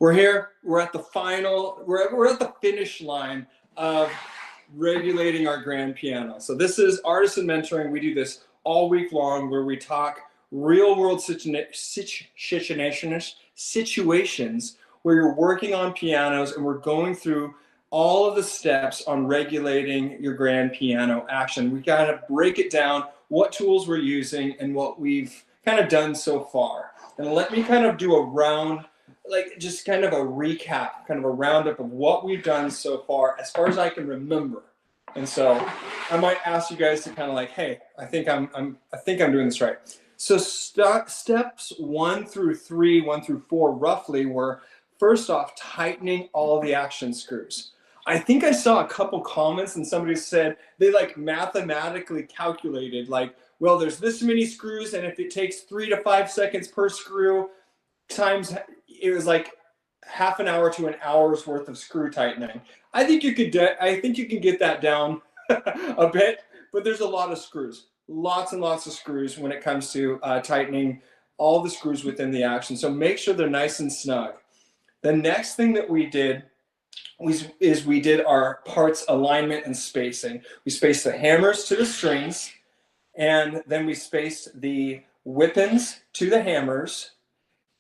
We're here. We're at the final. We're at the finish line of regulating our grand piano. So this is Artisan Mentoring. We do this all week long, where we talk real world situations where you're working on pianos, and we're going through all of the steps on regulating your grand piano action. We got to break it down, what tools we're using and what we've kind of done so far. And let me kind of do a round, like just kind of a recap, kind of a roundup of what we've done so far as I can remember. And so I might ask you guys to kind of like, hey, I think I'm doing this right. So steps 1 through 3, 1 through 4 roughly were, first off, tightening all the action screws. I think I saw a couple comments and somebody said they like mathematically calculated like, well, there's this many screws, and if it takes 3 to 5 seconds per screw times, it was like half an hour to an hour's worth of screw tightening. I think you can get that down a bit, but there's a lot of screws, lots and lots of screws when it comes to tightening all the screws within the action. So make sure they're nice and snug. The next thing that we did is we did our parts alignment and spacing. We spaced the hammers to the strings, and then we spaced the whip-ins to the hammers,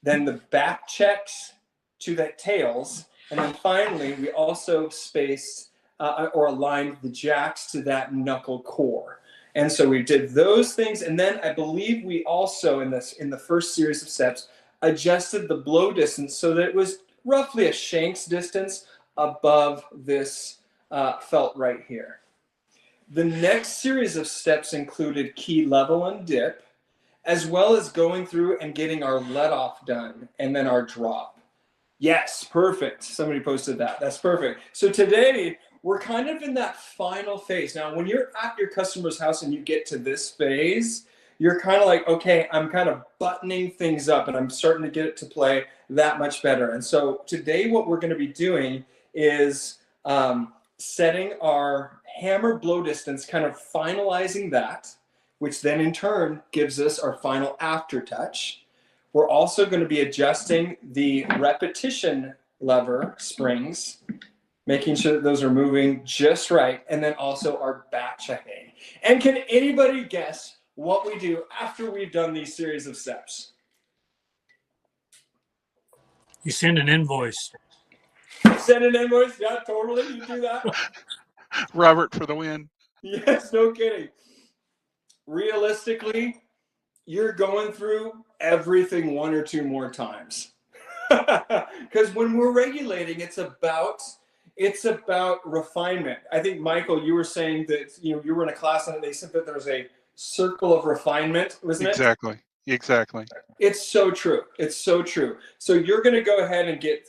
then the back checks to the tails, and then finally we also spaced or aligned the jacks to that knuckle core. And so we did those things, and then I believe we also in the first series of steps adjusted the blow distance so that it was roughly a shank's distance above this felt right here. The next series of steps included key level and dip, as well as going through and getting our let off done, and then our drop. Yes, perfect. Somebody posted that. That's perfect. So today we're kind of in that final phase. Now, when you're at your customer's house and you get to this phase, you're kind of like, okay, I'm kind of buttoning things up and I'm starting to get it to play that much better. And so today what we're going to be doing is setting our hammer blow distance, kind of finalizing that, which then in turn gives us our final aftertouch. We're also going to be adjusting the repetition lever springs, making sure that those are moving just right, and then also our back checking. And can anybody guess what we do after we've done these series of steps? You send an invoice. Send an invoice? Yeah, totally. You do that. Robert for the win. Yes, no kidding. Realistically, you're going through everything 1 or 2 more times. Because when we're regulating, it's about refinement. I think, Michael, you were saying that you were in a class and they said that there's a circle of refinement, wasn't it? Exactly. It's so true. It's so true. So you're going to go ahead and get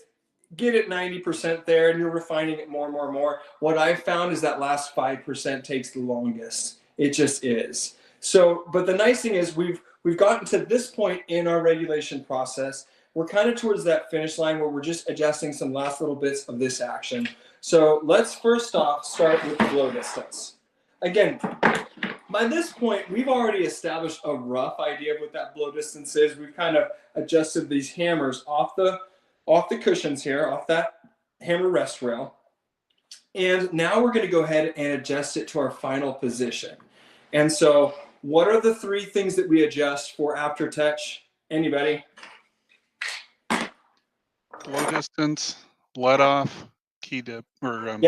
it 90% there, and you're refining it more and more and more. What I've found is that last 5% takes the longest. It just is. So, but the nice thing is we've gotten to this point in our regulation process. We're kind of towards that finish line where we're just adjusting some last little bits of this action. So let's first off start with the blow distance. Again, by this point, we've already established a rough idea of what that blow distance is. We've kind of adjusted these hammers off the cushions here, off that hammer rest rail. And now we're going to go ahead and adjust it to our final position. And so what are the 3 things that we adjust for aftertouch? Anybody? Blow distance, let off, key dip, or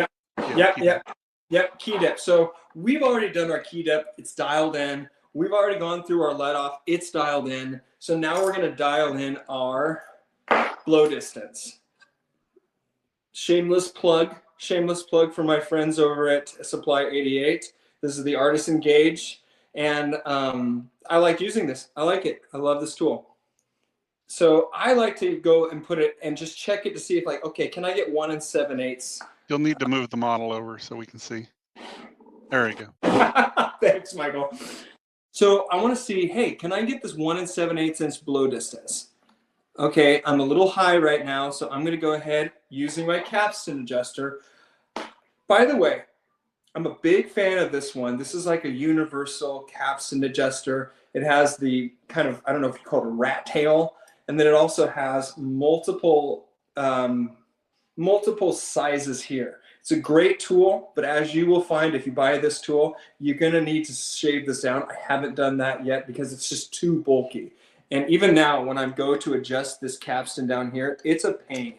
Yep, key dip. So we've already done our key dip. It's dialed in. We've already gone through our let off. It's dialed in. So now we're going to dial in our blow distance. Shameless plug for my friends over at Supply 88. This is the Artisan gauge, and I like using this. I like it. I love this tool. So I like to go and put it and just check it to see if, like, okay, can I get 1 7/8? You'll need to move the model over so we can see. There you go. Thanks, Michael. So I want to see, hey, can I get this 1 7/8 inch blow distance? Okay, I'm a little high right now, so I'm going to go ahead using my capstan adjuster. By the way, I'm a big fan of this one. This is like a universal capstan adjuster. It has the kind of, I don't know if you call it a rat tail, and then it also has multiple multiple sizes here. It's a great tool, but as you will find if you buy this tool, you're gonna need to shave this down. I haven't done that yet because it's just too bulky. And even now, when I go to adjust this capstan down here, it's a pain.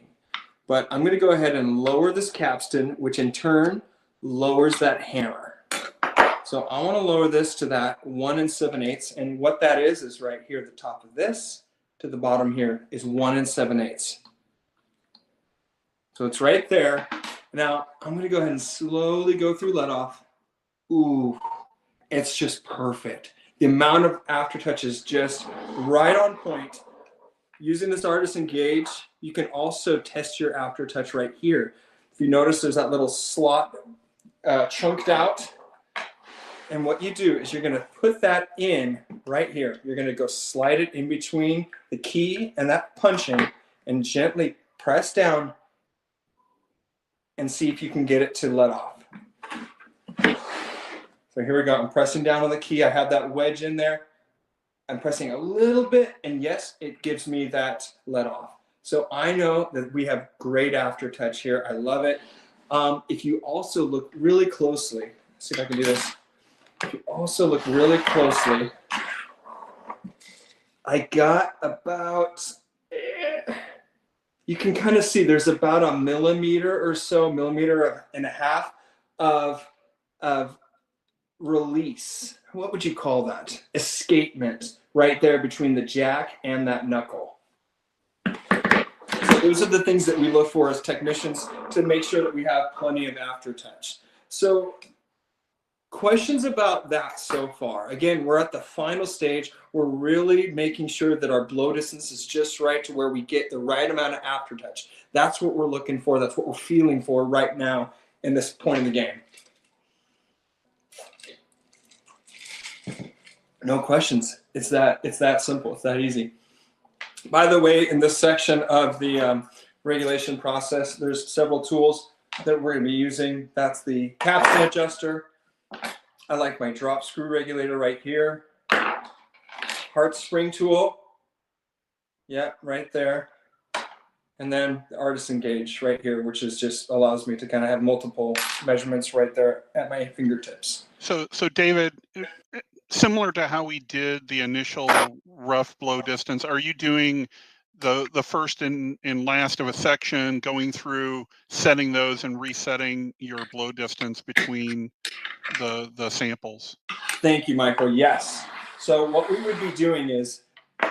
But I'm gonna go ahead and lower this capstan, which in turn lowers that hammer. So I wanna lower this to that 1 7/8, and what that is right here, the top of this to the bottom here is 1 7/8. So it's right there. Now, I'm gonna go ahead and slowly go through let off. Ooh, it's just perfect. The amount of aftertouch is just right on point. Using this Artisan gauge, you can also test your aftertouch right here. If you notice, there's that little slot chunked out. And what you do is you're gonna put that in right here. You're gonna go slide it in between the key and that punching and gently press down and see if you can get it to let off. So here we go, I'm pressing down on the key. I have that wedge in there. I'm pressing a little bit, and yes, it gives me that let off. So I know that we have great aftertouch here. I love it. If you also look really closely, see if I can do this. If you also look really closely, I got about, you can kind of see there's about a millimeter or so, millimeter and a half of release. What would you call that? Escapement right there between the jack and that knuckle. So those are the things that we look for as technicians to make sure that we have plenty of aftertouch. So questions about that so far? Again, we're at the final stage. We're really making sure that our blow distance is just right to where we get the right amount of aftertouch. That's what we're looking for. That's what we're feeling for right now in this point in the game. No questions. It's that simple. It's that easy. By the way, in this section of the regulation process, there's several tools that we're going to be using. That's the capstan adjuster. I like my drop screw regulator right here. Heart spring tool. Yeah, right there. And then the Artisan gauge right here, which is just allows me to kind of have multiple measurements right there at my fingertips. So David, similar to how we did the initial rough blow distance, are you doing the first and last of a section, going through, setting those and resetting your blow distance between the samples? Thank you, Michael. Yes. So what we would be doing is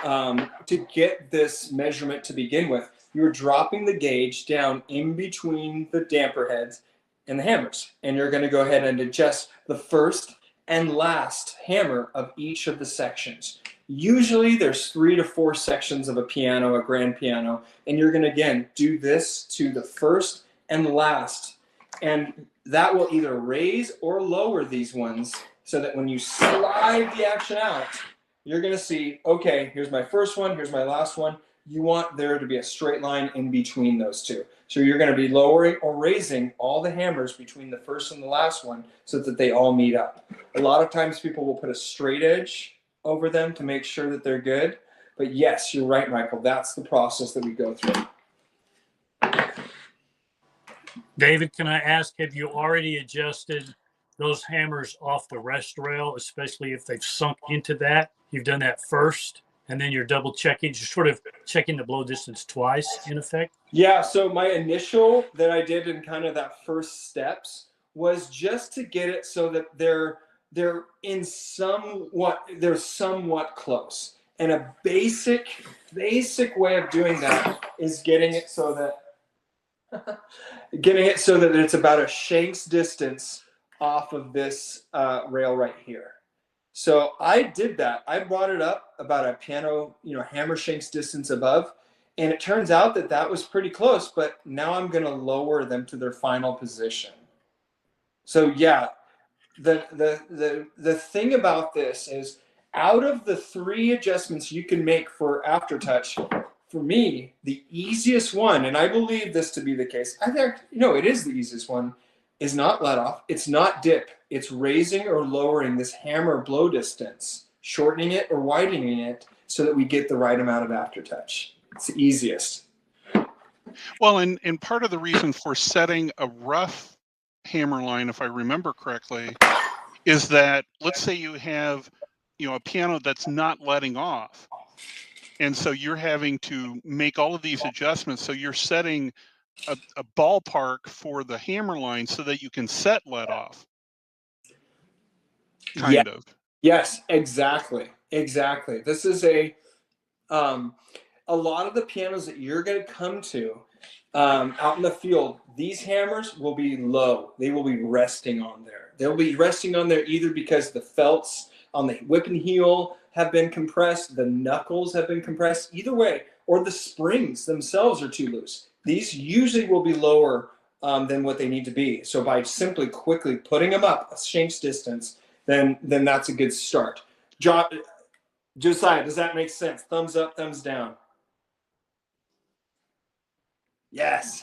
to get this measurement to begin with, you're dropping the gauge down in between the damper heads and the hammers. And you're going to go ahead and adjust the first and last hammer of each of the sections. Usually there's 3 to 4 sections of a piano, a grand piano, and you're going to, again, do this to the first and last. And that will either raise or lower these ones so that when you slide the action out, you're going to see, okay, here's my first one, here's my last one. You want there to be a straight line in between those two. So you're going to be lowering or raising all the hammers between the first and the last one so that they all meet up. A lot of times people will put a straight edge over them to make sure that they're good. But yes, you're right, Michael. That's the process that we go through. David, can I ask, have you already adjusted those hammers off the rest rail, especially if they've sunk into that? You've done that first, and then you're double checking, you're sort of checking the blow distance twice, in effect? Yeah, so my initial that I did in kind of that first steps was just to get it so that they're somewhat close. And a basic way of doing that is getting it so that it's about a shank's distance off of this rail right here. So I did that. I brought it up about a piano, hammer shank's distance above, and it turns out that that was pretty close, but now I'm going to lower them to their final position. So yeah, the thing about this is, out of the 3 adjustments you can make for aftertouch, for me, the easiest one, and I believe this to be the case, I think, it is the easiest one, is not let off, it's not dip, it's raising or lowering this hammer blow distance, shortening it or widening it so that we get the right amount of aftertouch. It's the easiest. Well, and part of the reason for setting a rough hammer line, if I remember correctly, is that let's say you have, a piano that's not letting off. And so you're having to make all of these adjustments. So you're setting a ballpark for the hammer line so that you can set let off, Yeah. kind of. Yes, exactly. Exactly. This is a lot of the pianos that you're going to come to out in the field, these hammers will be low. They will be resting on there. They'll be resting on there either because the felts on the whip and heel have been compressed, the knuckles have been compressed, either way, or the springs themselves are too loose. These usually will be lower than what they need to be. So by simply quickly putting them up a shanks distance, then that's a good start. Josiah, does that make sense? Thumbs up, thumbs down. Yes.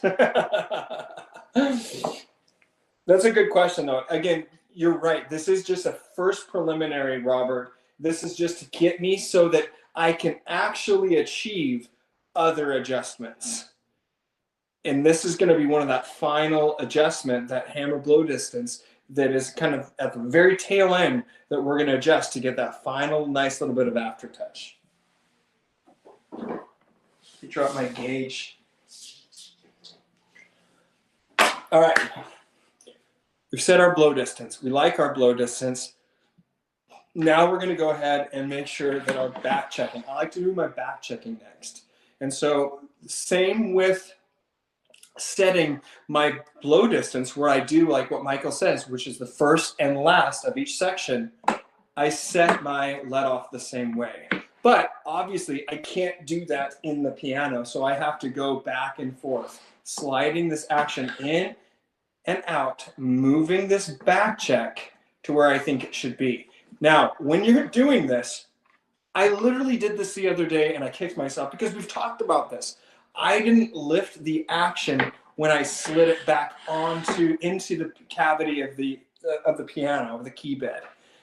That's a good question, though. Again, you're right. This is just a first preliminary, Robert. This is just to get me so that I can actually achieve other adjustments. And this is going to be one of that final adjustment, that hammer blow distance, that is kind of at the very tail end that we're going to adjust to get that final nice little bit of aftertouch. Drop my gauge. All right. We've set our blow distance. We like our blow distance. Now we're going to go ahead and make sure that our back checking. I like to do my back checking next. And so same with setting my blow distance, where I do like what Michael says, which is the first and last of each section. I set my let off the same way. But obviously I can't do that in the piano, so I have to go back and forth, sliding this action in and out, moving this back check to where I think it should be. Now, when you're doing this, I literally did this the other day and I kicked myself because we've talked about this. I didn't lift the action when I slid it back into the cavity of the piano, of the key bed.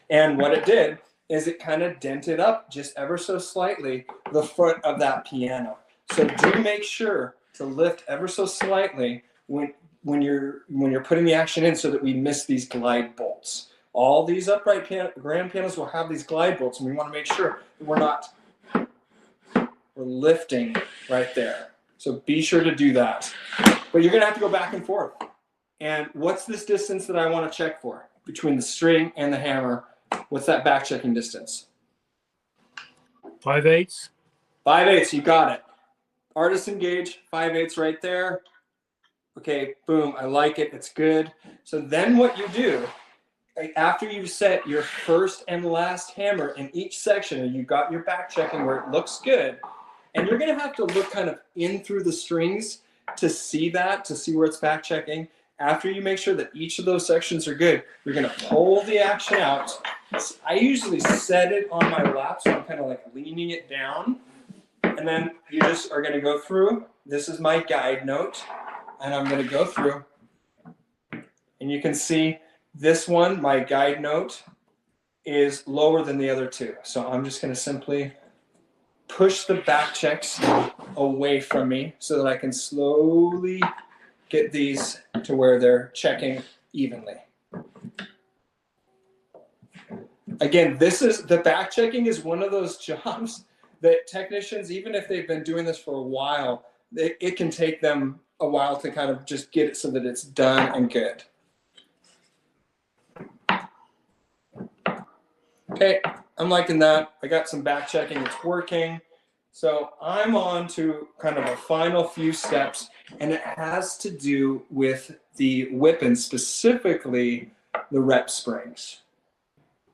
And what it did is it kind of dented up just ever so slightly the front of that piano. So do make sure to lift ever so slightly when you're putting the action in, so that we miss these glide bolts. All these upright grand pianos will have these glide bolts, and we want to make sure that we're lifting right there. So be sure to do that. But you're going to have to go back and forth. And what's this distance that I want to check for between the string and the hammer? What's that back checking distance? 5/8. 5/8, you got it. Artisan gauge, 5/8 right there. Okay, boom, I like it, it's good. So then what you do, after you've set your first and last hammer in each section, and you got your back checking where it looks good, and you're gonna have to look kind of in through the strings to see where it's back checking. After you make sure that each of those sections are good, you're gonna pull the action out. I usually set it on my lap, so I'm kind of like leaning it down. And then you just are gonna go through. This is my guide note. And I'm going to go through, and you can see this one, my guide note, is lower than the other two. So I'm just going to simply push the back checks away from me so that I can slowly get these to where they're checking evenly. Again, the back checking is one of those jobs that technicians, even if they've been doing this for a while, it can take them a while to kind of just get it so that it's done and good. Okay, I'm liking that. I got some back checking, it's working. So I'm on to kind of a final few steps, and it has to do with the whip and specifically the rep springs.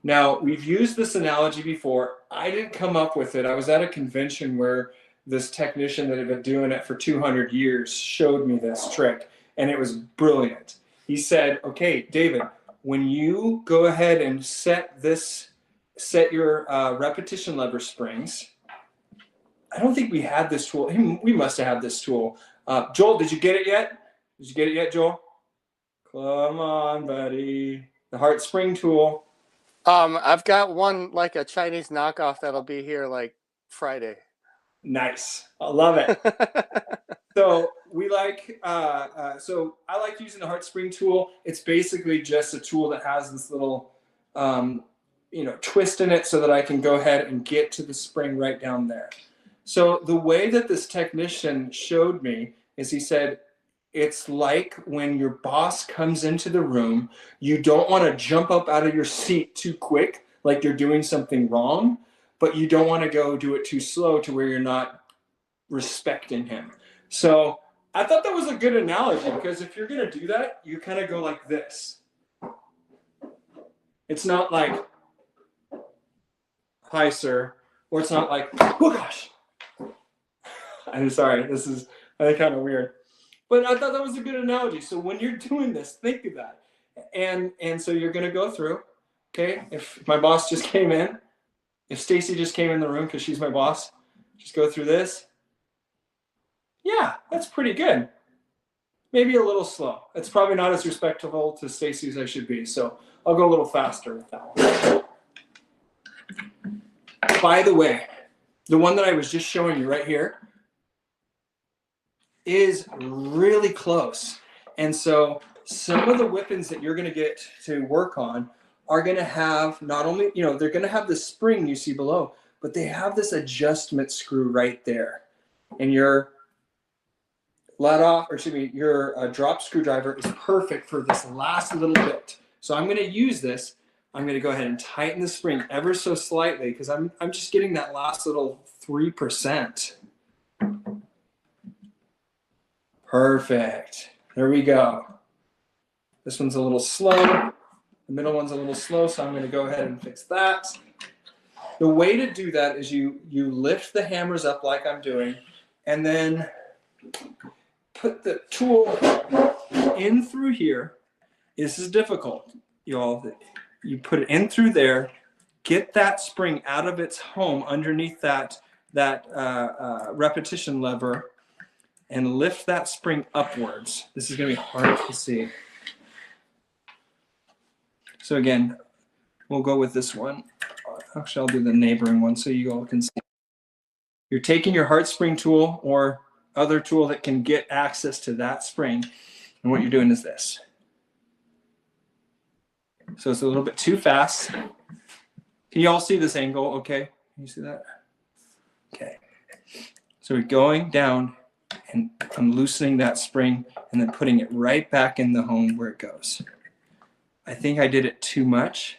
Now, we've used this analogy before. I didn't come up with it. I was at a convention where this technician that had been doing it for 200 years showed me this trick, and it was brilliant. He said, okay, David, when you go ahead and set your repetition lever springs, I don't think we had this tool. We must have had this tool. Joel, did you get it yet? Did you get it yet, Joel? Come on, buddy. The heart spring tool. I've got one, like a Chinese knockoff, that'll be here like Friday. Nice. I love it. So we we like, so I like using the heart spring tool. It's basically just a tool that has this little, twist in it so that I can go ahead and get to the spring right down there. So the way that this technician showed me is he said, it's like when your boss comes into the room, you don't want to jump up out of your seat too quick, like you're doing something wrong, but you don't want to go do it too slow to where you're not respecting him. So I thought that was a good analogy, because if you're going to do that, you kind of go like this. It's not like, hi, sir, or it's not like, oh gosh. I'm sorry, this is kind of weird. But I thought that was a good analogy. So when you're doing this, think of that. And so you're going to go through, okay? If my boss just came in, if Stacy just came in the room because she's my boss, just go through this. Yeah, that's pretty good. Maybe a little slow. It's probably not as respectful to Stacy as I should be. So I'll go a little faster with that one. By the way, the one that I was just showing you right here is really close. And so some of the weapons that you're going to get to work on are going to have not only, they're going to have the spring you see below, but they have this adjustment screw right there. And your your drop screwdriver is perfect for this last little bit. So I'm going to use this. I'm going to go ahead and tighten the spring ever so slightly, because I'm just getting that last little 3%. Perfect. There we go. This one's a little slow. The middle one's a little slow, so I'm going to go ahead and fix that. The way to do that is you lift the hammers up like I'm doing, and then put the tool in through here. This is difficult, y'all. You put it in through there, get that spring out of its home underneath that repetition lever, and lift that spring upwards. This is going to be hard to see. So again, we'll go with this one. Actually, I'll do the neighboring one so you all can see. You're taking your heart spring tool or other tool that can get access to that spring, and what you're doing is this. So it's a little bit too fast. Can you all see this angle okay? Can you see that? Okay. So we're going down, and I'm loosening that spring and then putting it right back in the home where it goes. I think I did it too much.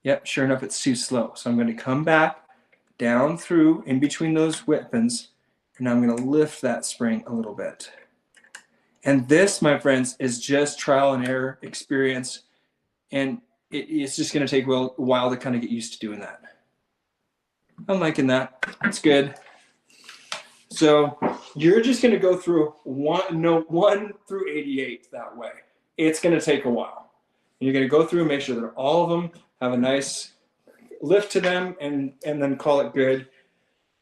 Yep, sure enough, it's too slow. So I'm going to come back down through in between those weapons, and I'm going to lift that spring a little bit. And this, my friends, is just trial and error experience, and it's just going to take a while to kind of get used to doing that. I'm liking that. It's good. So you're just going to go through 1 through 88 that way. It's going to take a while. You're going to go through and make sure that all of them have a nice lift to them, and then call it good.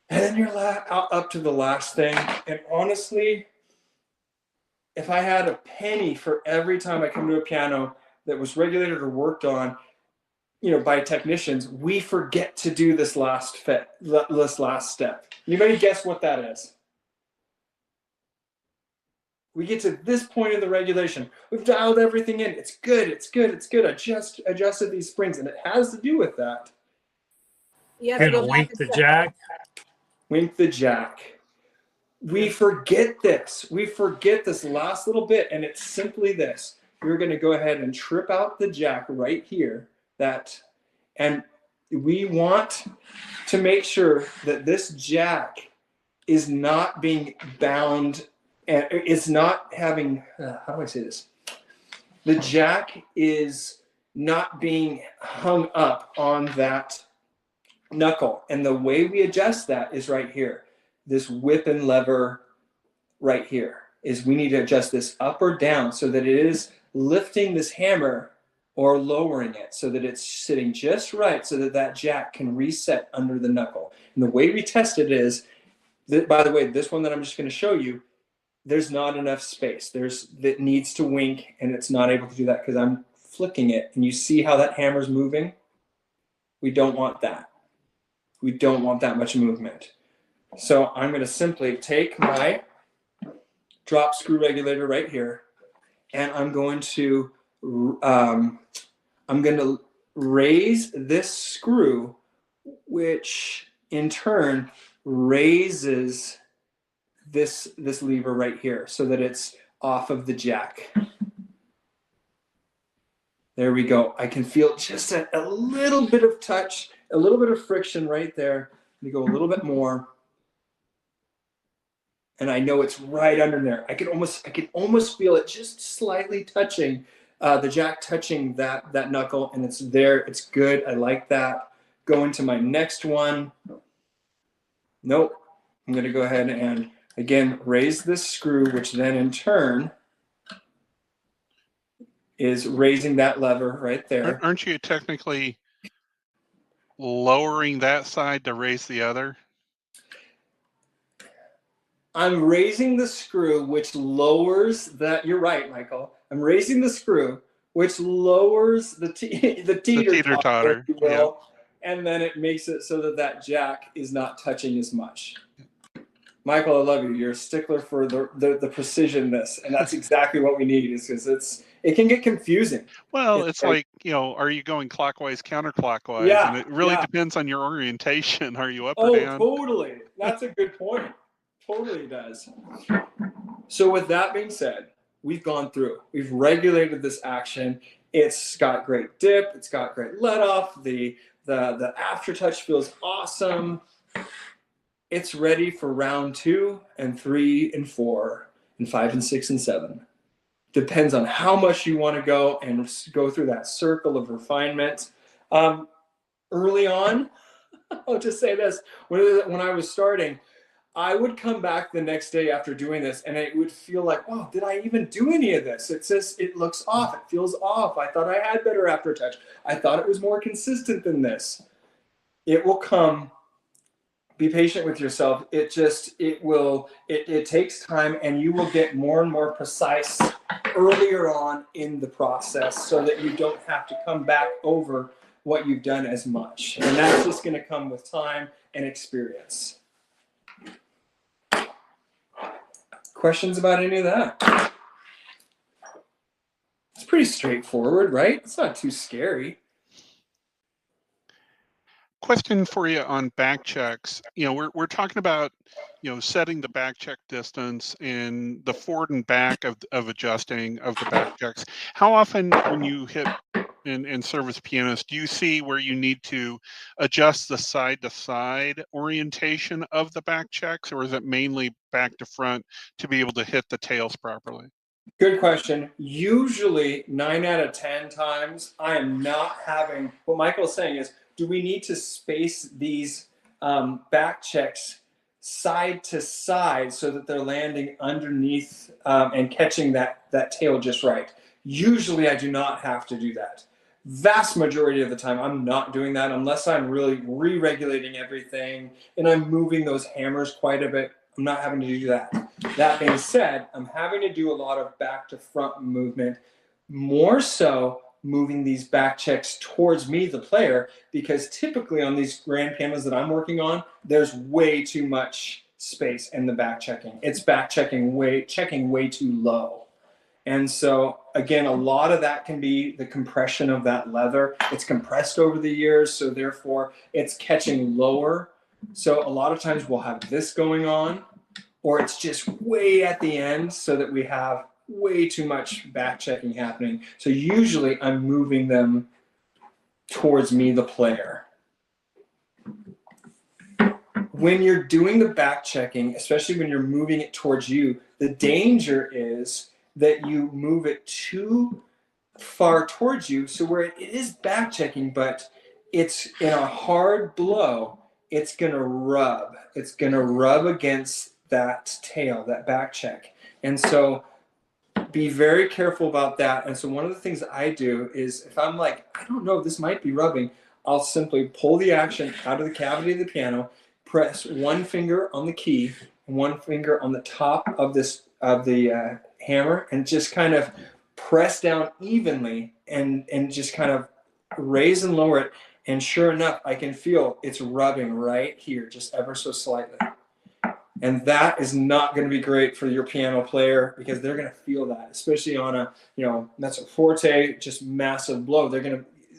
And then you're up to the last thing. And honestly, if I had a penny for every time I come to a piano that was regulated or worked on, by technicians, we forget to do this last step. Anybody guess what that is? We get to this point in the regulation. We've dialed everything in. It's good. It's good. It's good. I just adjusted these springs, and it has to do with that. You have to go back wink the jack. Wink the jack. We forget this. We forget this last little bit, and it's simply this. You're going to go ahead and trip out the jack right here. And we want to make sure that this jack is not being bound, and it's not having, how do I say this? The jack is not being hung up on that knuckle. And the way we adjust that is right here. This whip and lever right here is we need to adjust this up or down so that it is lifting this hammer or lowering it so that it's sitting just right so that that jack can reset under the knuckle. And the way we test it is, that, by the way, this one that I'm just going to show you, there's not enough space. That needs to wink, and it's not able to do that because I'm flicking it. And you see how that hammer's moving? We don't want that. We don't want that much movement. So I'm going to simply take my drop screw regulator right here, and I'm going to raise this screw, which in turn raises this lever right here so that it's off of the jack. There we go. I can feel just a little bit of touch, a little bit of friction right there. Let me go a little bit more. And I know it's right under there. I can almost feel it just slightly touching the jack, touching that knuckle, and it's there. It's good. I like that. Going to my next one. Nope. I'm going to go ahead and again raise this screw, which then in turn is raising that lever right there. Aren't you technically lowering that side to raise the other? I'm raising the screw, which lowers that. You're right, Michael. I'm raising the screw, which lowers the teeter-totter, if you will, and then it makes it so that jack is not touching as much. Michael, I love you. You're a stickler for the precision-ness, and that's exactly what we need. Is because it can get confusing. Well, it's like, are you going clockwise, counterclockwise? Yeah, and it really depends on your orientation. Are you up or down? Oh, totally. That's a good point. Totally does. So with that being said, we've gone through. We've regulated this action. It's got great dip. It's got great let off. The aftertouch feels awesome. It's ready for round 2 and 3 and 4 and 5 and 6 and 7. Depends on how much you want to go and go through that circle of refinement. Early on, I'll just say this: when I was starting, I would come back the next day after doing this, and it would feel like, oh, did I even do any of this? It looks off. It feels off. I thought I had better aftertouch. I thought it was more consistent than this. It will come. Be patient with yourself. It takes time, and you will get more and more precise earlier on in the process so that you don't have to come back over what you've done as much. And that's just going to come with time and experience. Questions about any of that? It's pretty straightforward, right? It's not too scary. Question for you on back checks. We're talking about, setting the back check distance and the forward and back of adjusting of the back checks. How often when you hit and service pianos, do you see where you need to adjust the side to side orientation of the back checks, or is it mainly back to front to be able to hit the tails properly? Good question. Usually 9 out of 10 times I am not having, what Michael's saying is, do we need to space these back checks side to side so that they're landing underneath and catching that tail just right? Usually I do not have to do that. Vast majority of the time I'm not doing that unless I'm really re-regulating everything and I'm moving those hammers quite a bit. I'm not having to do that. That being said, I'm having to do a lot of back to front movement, more so moving these back checks towards me, the player, because typically on these grand pianos that I'm working on, there's way too much space in the back checking. It's back checking way too low. And so again, a lot of that can be the compression of that leather. It's compressed over the years, so therefore it's catching lower. So a lot of times we'll have this going on, or it's just way at the end so that we have way too much back checking happening. So usually I'm moving them towards me, the player. When you're doing the back checking, especially when you're moving it towards you, the danger is that you move it too far towards you, so where it is back checking, but it's in a hard blow, it's gonna rub. It's gonna rub against that tail, that back check. And so be very careful about that. And so one of the things I do is if I'm like, I don't know, this might be rubbing, I'll simply pull the action out of the cavity of the piano, press one finger on the key, and one finger on the top of the hammer, and just kind of press down evenly and just kind of raise and lower it. And sure enough, I can feel it's rubbing right here, just ever so slightly. And that is not going to be great for your piano player because they're going to feel that, especially on a, mezzo forte, just massive blow.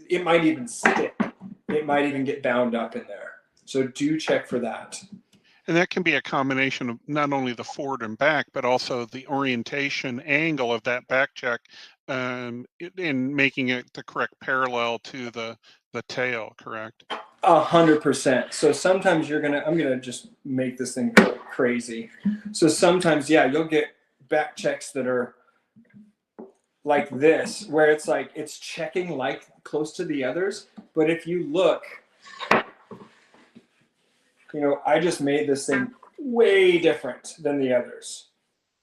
It might even stick. It might even get bound up in there. So do check for that. And that can be a combination of not only the forward and back, but also the orientation angle of that back check, in making it the correct parallel to the tail, correct? 100%. So sometimes I'm gonna just make this thing go crazy. So sometimes, yeah, you'll get back checks that are like this, where it's like it's checking like close to the others. But if you look, I just made this thing way different than the others.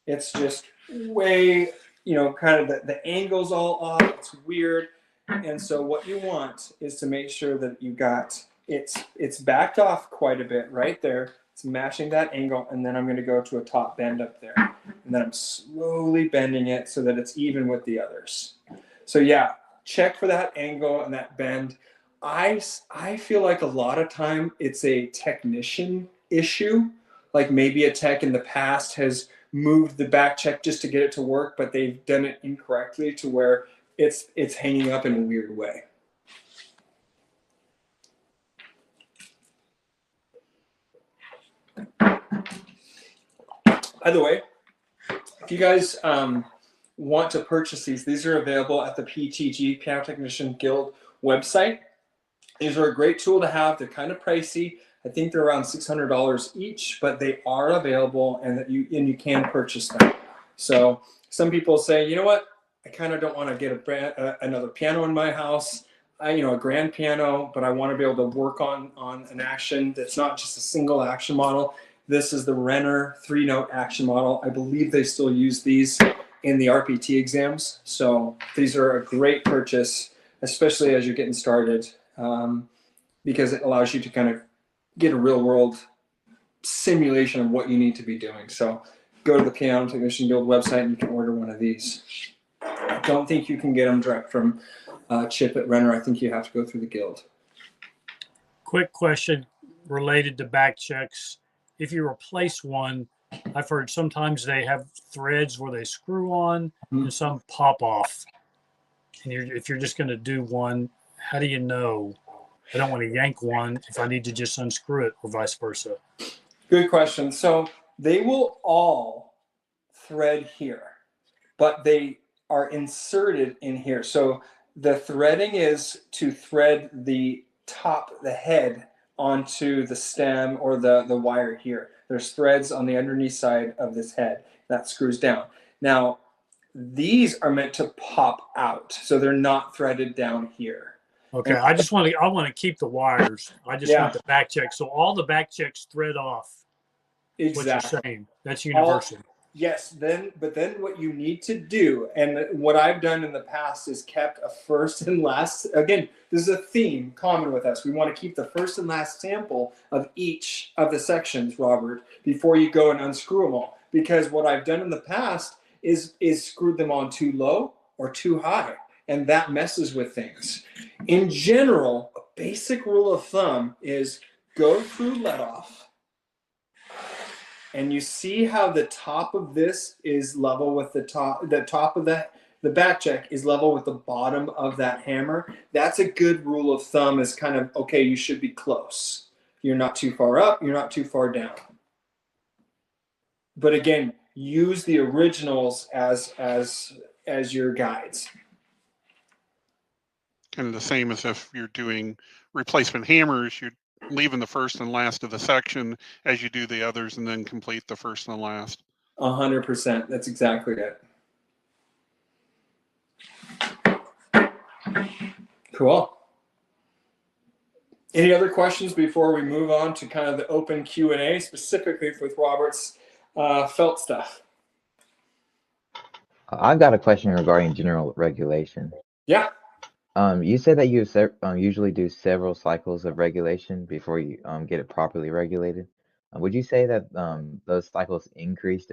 It's just way, kind of the angle's all off. It's weird. And so what you want is to make sure that you got it's backed off quite a bit right there. It's matching that angle, and then I'm going to go to a top bend up there. And then I'm slowly bending it so that it's even with the others. So yeah, check for that angle and that bend. I feel like a lot of time it's a technician issue. Like maybe a tech in the past has moved the back check just to get it to work, but they've done it incorrectly to where it's hanging up in a weird way. By the way, if you guys want to purchase these are available at the PTG, Piano Technician Guild website. These are a great tool to have. They're kind of pricey. I think they're around $600 each, but they are available, and you can purchase them. So some people say, you know what? I kind of don't want to get another piano in my house. A grand piano, but I want to be able to work on an action that's not just a single action model. This is the Renner 3-note action model. I believe they still use these in the RPT exams. So these are a great purchase, especially as you're getting started, because it allows you to kind of get a real world simulation of what you need to be doing. So go to the Piano Technician Guild website and you can order one of these. I don't think you can get them direct from Chip at Renner. I think you have to go through the Guild. Quick question related to back checks. If you replace one, I've heard sometimes they have threads where they screw on and some pop off. And if you're just going to do one, how do you know? I don't want to yank one if I need to just unscrew it, or vice versa. Good question. So they will all thread here, but they are inserted in here. So the threading is to thread the head onto the stem or the wire here. There's threads on the underneath side of this head that screws down. Now, these are meant to pop out, so they're not threaded down here. Okay, I want to keep the wires. I just want the back check. So all the back checks thread off. Exactly. What you're saying. That's universal. Yes, but then what you need to do, and what I've done in the past is kept a first and last. Again, this is a theme common with us. We want to keep the first and last sample of each of the sections, Robert, before you go and unscrew them all. Because what I've done in the past is screwed them on too low or too high, and that messes with things. In general, a basic rule of thumb is go through let off. And you see how the top of this is level with the top of the back check is level with the bottom of that hammer. That's a good rule of thumb, is kind of, okay, you should be close. You're not too far up, you're not too far down. But again, use the originals as your guides. Kind of the same as if you're doing replacement hammers, you're leaving the first and last of the section as you do the others, and then complete the first and last. 100%. That's exactly it. Cool. Any other questions before we move on to kind of the open Q&A, specifically with Robert's felt stuff? I've got a question regarding general regulation. Yeah. You said that you usually do several cycles of regulation before you get it properly regulated. Would you say that those cycles increase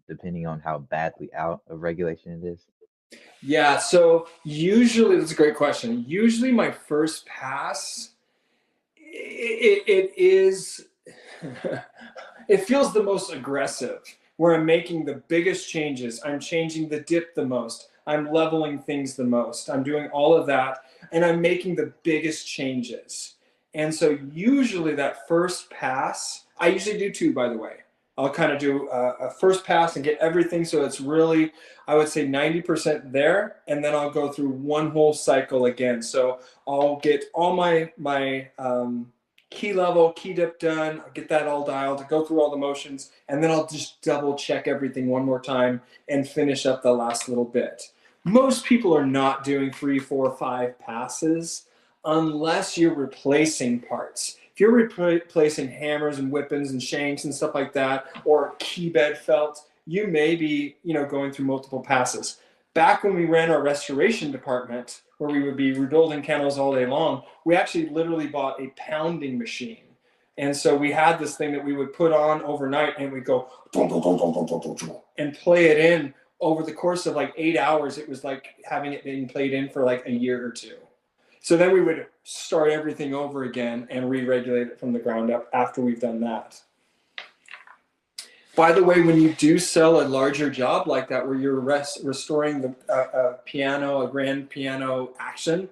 depending on how badly out of regulation it is? Yeah, so usually, that's a great question. Usually my first pass, it is, it feels the most aggressive, where I'm making the biggest changes. I'm changing the dip the most. I'm leveling things the most. I'm doing all of that, and I'm making the biggest changes. And so usually that first pass, I usually do two, by the way. I'll kind of do a first pass and get everything so it's really, I would say 90% there, and then I'll go through one whole cycle again. So I'll get all my key level, key dip done, I'll get that all dialed, go through all the motions, and then I'll just double check everything one more time and finish up the last little bit. Most people are not doing 3, 4, 5 passes unless you're replacing parts. If you're replacing hammers and whippings and shanks and stuff like that, or key bed felt, you may be, going through multiple passes. Back when we ran our restoration department, where we would be rebuilding kennels all day long, we actually literally bought a pounding machine. And so we had this thing that we would put on overnight, and we'd go and play it in over the course of like 8 hours. It was like having it being played in for like a year or two. So then we would start everything over again and re-regulate it from the ground up after we've done that. By the way, when you do sell a larger job like that, where you're restoring the piano, a grand piano action,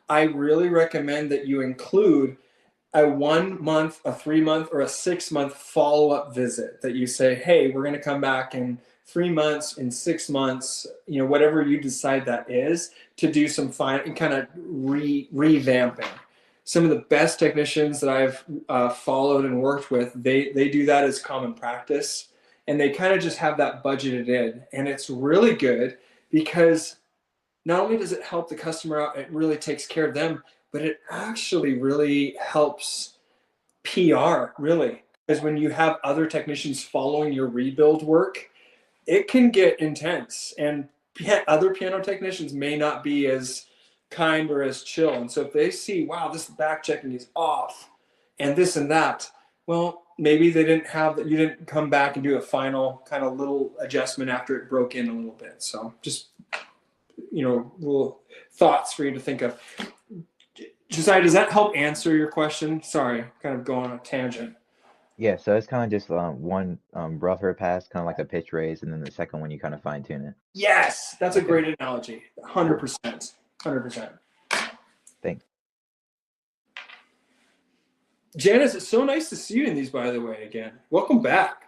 I really recommend that you include a 1 month, a 3 month, or a 6 month follow-up visit. That you say, hey, we're going to come back in 3 months, in 6 months, whatever you decide that is, to do some fine and kind of revamping. Some of the best technicians that I've followed and worked with, they do that as common practice, and they kind of just have that budgeted in. And it's really good because not only does it help the customer out, it really takes care of them, but it actually really helps PR, really. Because when you have other technicians following your rebuild work, it can get intense, and other piano technicians may not be as kind or as chill. And so if they see, wow, this back checking is off and this and that, well, maybe they didn't have that. You didn't come back and do a final kind of little adjustment after it broke in a little bit. So just, little thoughts for you to think of. Josiah, does that help answer your question? Sorry, kind of going on a tangent. Yeah, so it's kind of just one rougher pass, kind of like a pitch raise, and then the second one you kind of fine tune it. Yes, that's a great analogy. 100%. 100%. Thanks. Janice, it's so nice to see you in these, by the way, again. Welcome back.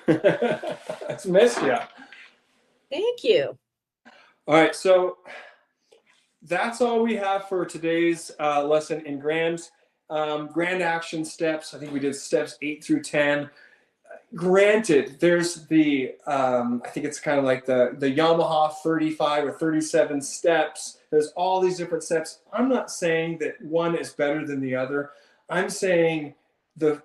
It's missed you. Thank you. All right, so that's all we have for today's lesson in grand action steps. I think we did steps 8 through 10. Granted, there's the I think it's kind of like the Yamaha 35 or 37 steps. There's all these different steps. I'm not saying that one is better than the other. I'm saying the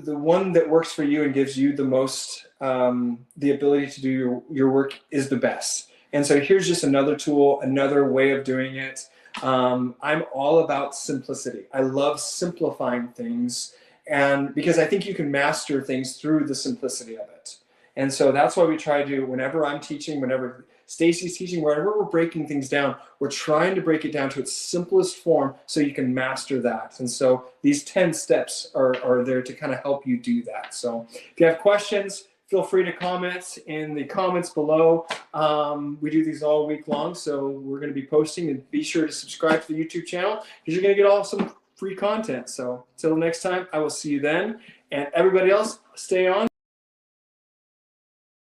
one that works for you and gives you the most the ability to do your work is the best. And so here's just another tool, another way of doing it. I'm all about simplicity. I love simplifying things, and because I think you can master things through the simplicity of it. And so that's why we try to do, whenever I'm teaching, whenever Stacy's teaching, wherever we're breaking things down, we're trying to break it down to its simplest form so you can master that. And so these 10 steps are there to kind of help you do that. So if you have questions, feel free to comment in the comments below. We do these all week long, so we're going to be posting, and be sure to subscribe to the YouTube channel because you're going to get some free content. So until next time, I will see you then. And everybody else, stay on.